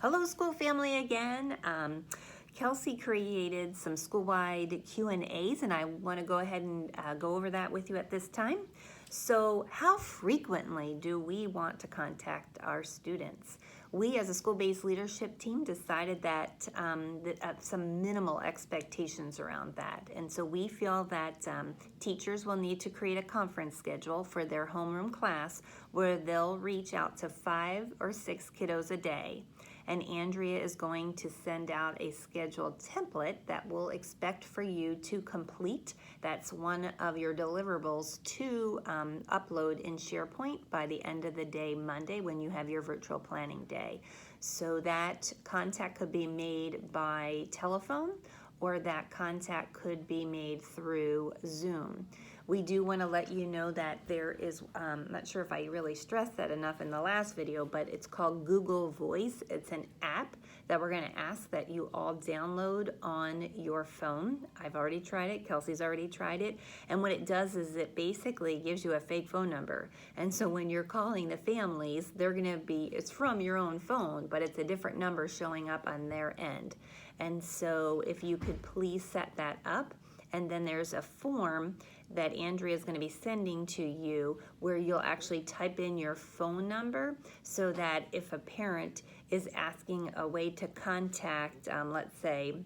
Hello, school family again. Kelsey created some school-wide Q&As, and I want to go ahead and go over that with you at this time. So how frequently do we want to contact our students? We as a school-based leadership team decided that, some minimal expectations around that. And so we feel that teachers will need to create a conference schedule for their homeroom class where they'll reach out to 5 or 6 kiddos a day. And Andrea is going to send out a scheduled template that we'll expect for you to complete. That's one of your deliverables to upload in SharePoint by the end of the day Monday when you have your virtual planning day. So that contact could be made by telephone, or that contact could be made through Zoom. We do want to let you know that there is, I'm not sure if I really stressed that enough in the last video, but it's called Google Voice. It's an app that we're going to ask that you all download on your phone. I've already tried it. Kelsey's already tried it. And what it does is it basically gives you a fake phone number. And so when you're calling the families, they're going to be, it's from your own phone, but it's a different number showing up on their end. And so if you could please set that up, and then there's a form that Andrea is going to be sending to you where you'll actually type in your phone number so that if a parent is asking a way to contact, let's say,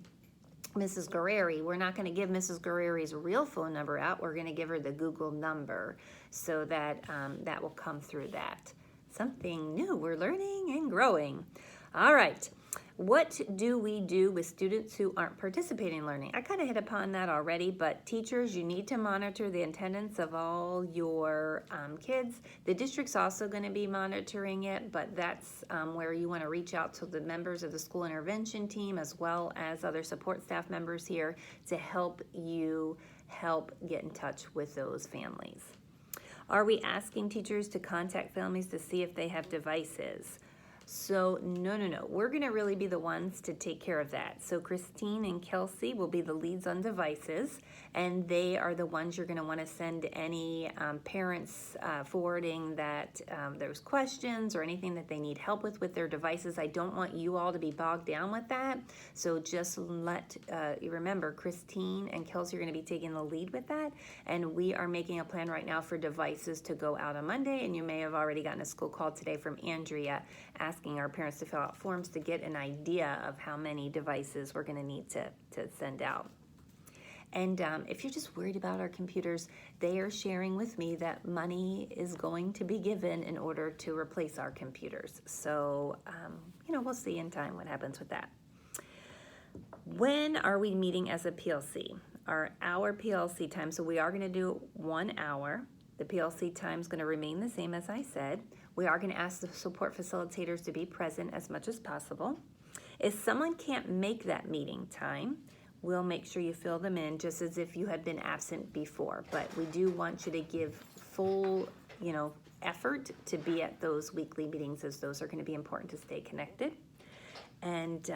Mrs. Guerreri, we're not going to give Mrs. Guerreri's real phone number out. We're going to give her the Google number so that that will come through that. Something new. We're learning and growing. All right. What do we do with students who aren't participating in learning? I kind of hit upon that already, but teachers, you need to monitor the attendance of all your kids. The district's also going to be monitoring it, but that's where you want to reach out to the members of the school intervention team as well as other support staff members here to help you get in touch with those families. Are we asking teachers to contact families to see if they have devices? So no. We're going to really be the ones to take care of that. So Christine and Kelsey will be the leads on devices, and they are the ones you're going to want to send any parents forwarding that there's questions or anything that they need help with their devices. I don't want you all to be bogged down with that. So just let you remember, Christine and Kelsey are going to be taking the lead with that, and we are making a plan right now for devices to go out on Monday, and you may have already gotten a school call today from Andrea asking our parents to fill out forms to get an idea of how many devices we're going to need to send out. And if you're just worried about our computers, they are sharing with me that money is going to be given in order to replace our computers. So, we'll see in time what happens with that. When are we meeting as a PLC? Our PLC time, so we are going to do 1 hour. The PLC time is going to remain the same as I said. We are going to ask the support facilitators to be present as much as possible. If someone can't make that meeting time, we'll make sure you fill them in just as if you had been absent before. But we do want you to give full, effort to be at those weekly meetings, as those are going to be important to stay connected. And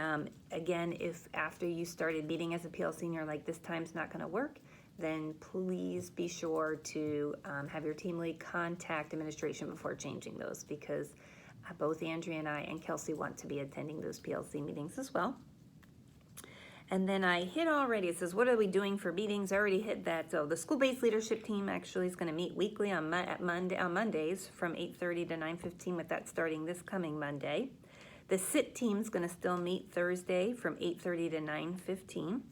again, if after you started meeting as a PLC and you're like, this time's not going to work, then please be sure to have your team lead contact administration before changing those, because both Andrea and I and Kelsey want to be attending those PLC meetings as well. And then I hit already, it says, what are we doing for meetings? I already hit that. So the school-based leadership team actually is going to meet weekly on Mondays from 8:30 to 9:15, with that starting this coming Monday. The SIT team is going to still meet Thursday from 8:30 to 9:15.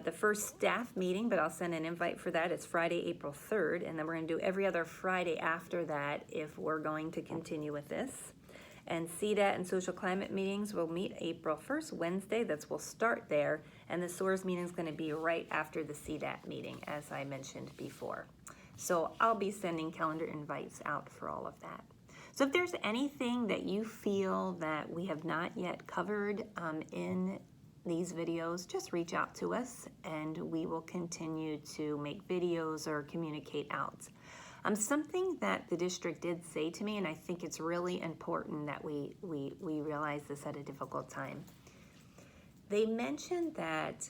The first staff meeting, but I'll send an invite for that, it's Friday, April 3rd, and then we're going to do every other Friday after that if we're going to continue with this. And CDAT and social climate meetings will meet April 1st, Wednesday. We'll start there, and the SOARS meeting is going to be right after the CDAT meeting, as I mentioned before. So I'll be sending calendar invites out for all of that. So if there's anything that you feel that we have not yet covered in these videos, just reach out to us and we will continue to make videos or communicate out. Something that the district did say to me, and I think it's really important that we realize this at a difficult time. They mentioned that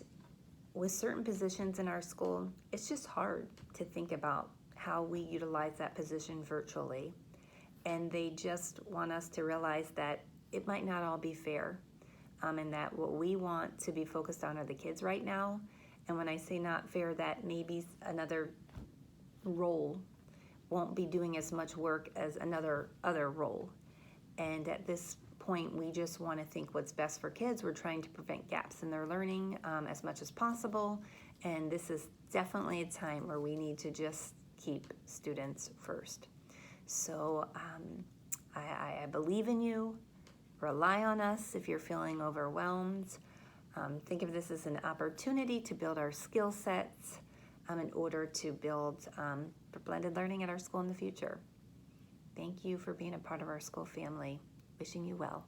with certain positions in our school, it's just hard to think about how we utilize that position virtually. And they just want us to realize that it might not all be fair, and that what we want to be focused on are the kids right now. And when I say not fair, that maybe another role won't be doing as much work as other role. And at this point, we just want to think what's best for kids. We're trying to prevent gaps in their learning as much as possible. And this is definitely a time where we need to just keep students first. So I believe in you. Rely on us if you're feeling overwhelmed. Think of this as an opportunity to build our skill sets in order to build for blended learning at our school in the future. Thank you for being a part of our school family. Wishing you well.